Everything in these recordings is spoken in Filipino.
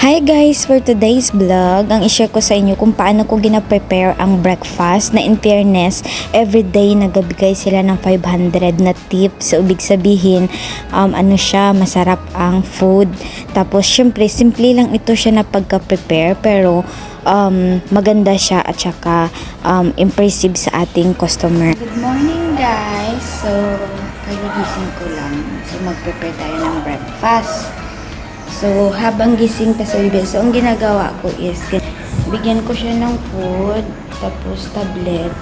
Hi guys! For today's vlog, ang i-share ko sa inyo kung paano ko gina-prepare ang breakfast na in fairness, everyday nagbibigay sila ng 500 na tips. So, ibig sabihin, masarap ang food. Tapos, syempre, simple lang ito siya na pagka-prepare pero maganda siya at saka impressive sa ating customer. Good morning guys! So, kagigising ko lang. So, mag-prepare tayo ng breakfast. So, habang gising ka sa bibig, so, ang ginagawa ko is, bigyan ko siya ng food, tapos tablet.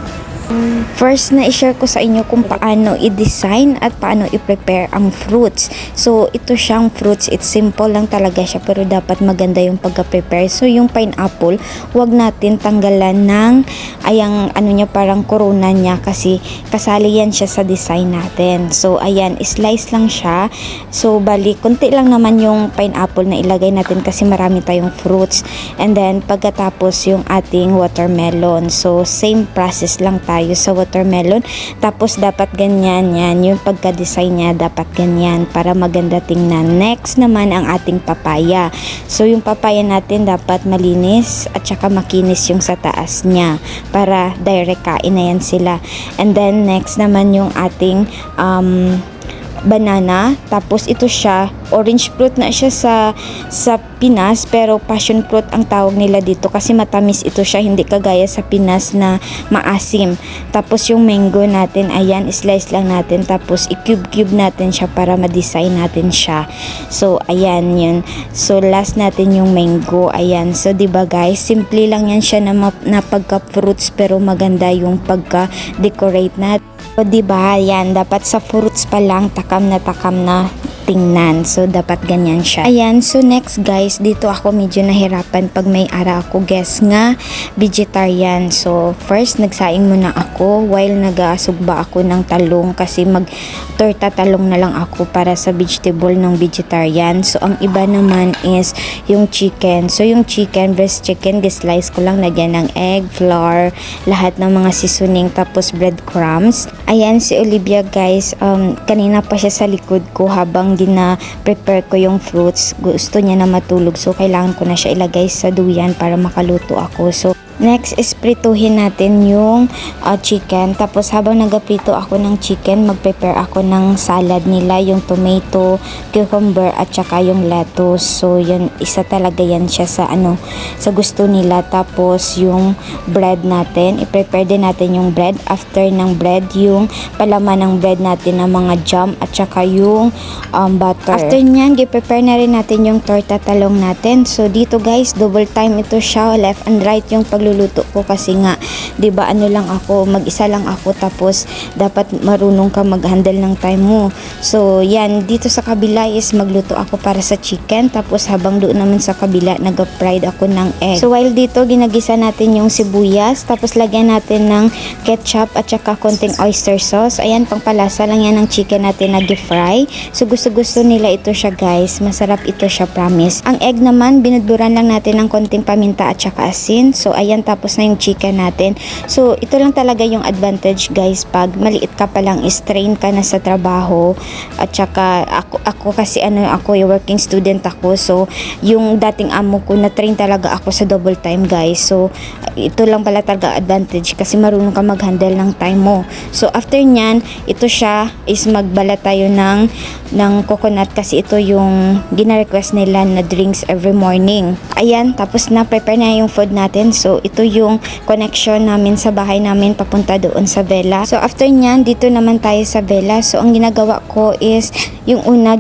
First na i-share ko sa inyo kung paano i-design at paano i-prepare ang fruits. So, ito siyang fruits. It's simple lang talaga siya pero dapat maganda yung pagka-prepare. So, yung pineapple, wag natin tanggalan ng parang corona niya kasi kasali yan siya sa design natin. So, ayan, slice lang siya. So, bali, konti lang naman yung pineapple na ilagay natin kasi marami tayong fruits. And then, pagkatapos yung ating watermelon. So, same process lang tayo sa watermelon. Tapos dapat ganyan yan. Yung pagka-design niya dapat ganyan para maganda tingnan. Next naman ang ating papaya. So yung papaya natin dapat malinis at saka makinis yung sa taas niya para direct kain na yan sila. And then next naman yung ating banana. Tapos ito siya, orange fruit na siya sa Pinas pero passion fruit ang tawag nila dito kasi matamis ito siya, hindi kagaya sa Pinas na maasim. Tapos yung mango natin, ayan, slice lang natin tapos i-cube natin siya para ma-design natin siya. So ayan yun. So last natin yung mango, ayan. So diba guys, simple lang yan siya na pagka-fruits pero maganda yung pagka-decorate natin. So, diba, yan, dapat sa fruits pa lang, takam na tingnan. So, dapat ganyan siya. Ayan, so next guys, dito ako medyo nahirapan pag may ara ako guess nga, vegetarian. So, first, nagsaing muna ako while nagasugba ako ng talong kasi mag-torta talong na lang ako para sa vegetable ng vegetarian. So, ang iba naman is yung chicken. So, yung chicken, breast chicken, slice ko lang, lagyan ng egg, flour, lahat ng mga seasoning, tapos breadcrumbs. Ayan, si Olivia guys, kanina pa siya sa likod ko habang gina-prepare ko yung fruits. Gusto niya na matulog, so kailangan ko na siya ilagay sa duyan para makaluto ako. So, next is prituhin natin yung chicken. Tapos habang nagaprito ako ng chicken, mag-prepare ako ng salad nila, yung tomato, cucumber at saka yung lettuce. So yun, isa talaga yan siya sa sa gusto nila. Tapos yung bread natin, i-prepare din natin yung bread. After ng bread, yung palaman ng bread natin ng mga jam at saka yung butter. After nyan, i-prepare na rin natin yung torta talong natin. So dito guys, double time ito siya, left and right yung pagluluto ko kasi nga, 'di ba, mag-isa lang ako tapos dapat marunong ka mag-handle ng time mo. So, yan, dito sa kabila is magluto ako para sa chicken tapos habang doon naman sa kabila nag-fried ako ng egg. So, while dito ginagisa natin yung sibuyas tapos lagyan natin ng ketchup at saka konting oyster sauce. Ayan, pangpalasa lang yan ng chicken natin na fry. So, gusto-gusto nila ito siya guys. Masarap ito siya, promise. Ang egg naman, binudburan lang natin ng konting paminta at saka asin. So, ayan, tapos na yung chicken natin. So, ito lang talaga yung advantage guys pag maliit ka pa lang, strain ka na sa trabaho at saka ako kasi ako yung working student ako. So, yung dating amo ko na train talaga ako sa double time guys. So, ito lang pala talaga advantage kasi marunong ka mag-handle ng time mo. So, after nyan, ito siya is magbala tayo ng coconut kasi ito yung gina-request nila na drinks every morning. Ayan, tapos na prepare na yung food natin. So, ito yung connection namin sa bahay namin papunta doon sa Vela. So, after nyan, dito naman tayo sa Vela. So, ang ginagawa ko is, yung una,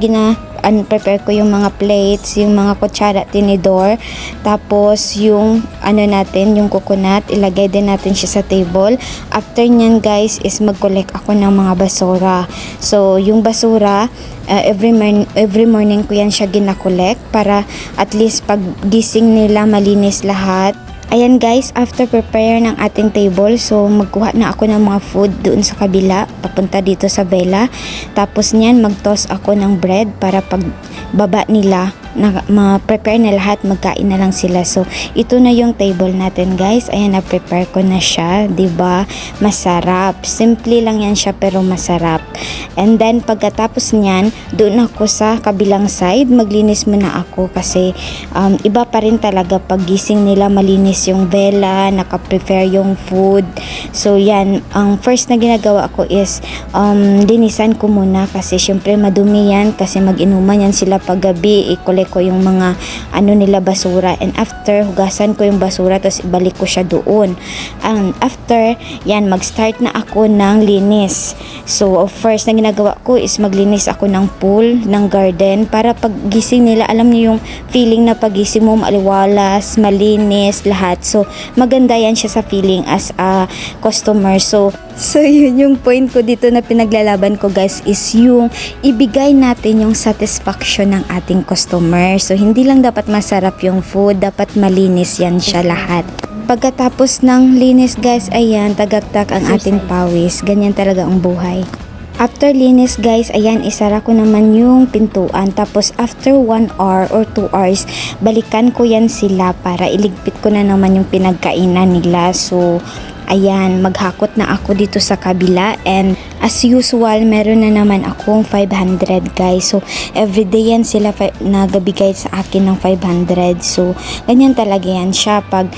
prepare ko yung mga plates, yung mga kutsara, tinidor. Tapos, yung natin, yung coconut, ilagay din natin siya sa table. After nyan, guys, is mag-collect ako ng mga basura. So, yung basura, every morning ko yan siya gina-collect para at least pag gising nila malinis lahat. Ayan guys, after prepare ng ating table, so magkuha na ako ng mga food doon sa kabila, papunta dito sa Vela. Tapos niyan, mag-toss ako ng bread para pag baba nila, ma-prepare na lahat, magkain na lang sila. So ito na yung table natin guys. Ayan, na-prepare ko na siya, 'di ba? Masarap. Simple lang yan siya pero masarap. And then pagkatapos niyan, doon ako sa kabilang side, maglinis muna ako kasi iba pa rin talaga pag gising nila, malinis yung vela, naka-prepare yung food. So yan, ang first na ginagawa ko is linisan ko muna kasi syempre madumi yan kasi mag-inuman yan sila pag gabi, ikole ko yung mga nila basura, and after hugasan ko yung basura tapos ibalik ko siya doon. And after yan, mag-start na ako ng linis. So first na ginagawa ko is maglinis ako ng pool, ng garden, para pag gising nila, alam niyo yung feeling na pagising mo maliwalas, malinis, lahat. So maganda yan siya sa feeling as a customer. So yun yung point ko dito na pinaglalaban ko guys, is yung ibigay natin yung satisfaction ng ating customer. So hindi lang dapat masarap yung food, dapat malinis yan siya lahat. Pagkatapos ng linis guys, ayan, tagaktak ang ating pawis. Ganyan talaga ang buhay. After linis guys, ayan, isara ko naman yung pintuan. Tapos after 1 hour or 2 hours, balikan ko yan sila para iligpit ko na naman yung pinagkainan nila. So ayan, maghakot na ako dito sa kabila, and as usual, meron na naman akong 500 guys. So everyday yan sila nagabigay sa akin ng 500. So ganyan talaga yan siya pag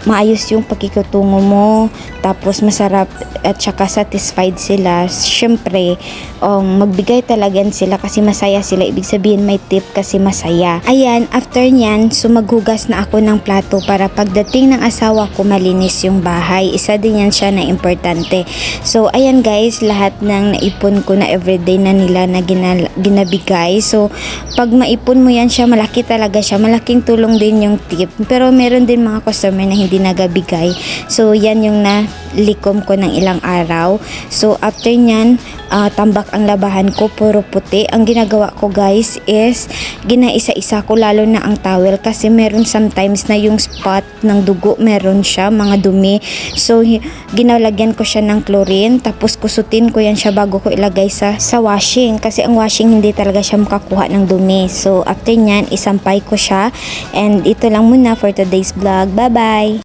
maayos yung pagkikutungo mo, tapos masarap at saka satisfied sila. Syempre magbigay talaga yan sila kasi masaya sila, ibig sabihin may tip kasi masaya. Ayan, after nyan, so maghugas na ako ng plato para pagdating ng asawa ko malinis yung bahay. Isa din yan siya na importante. So ayan guys, lahat ng naipon ko na everyday na nila na ginabigay. So pag maipon mo yan siya, malaki talaga siya, malaking tulong din yung tip. Pero meron din mga customer na hindi nagabigay. So yan yung nalikom ko ng ilang araw. So after nyan, tambak ang labahan ko, puro puti. Ang ginagawa ko guys is ginaisa-isa ko, lalo na ang towel kasi meron sometimes na yung spot ng dugo, meron siya mga dumi. So ginalagyan ko siya ng chlorine, tapos kusutin ko yan siya bago ko ilagay sa washing kasi ang washing hindi talaga siya makakuha ng dumi. So after nyan, isampay ko siya, and ito lang muna for today's vlog. Bye bye.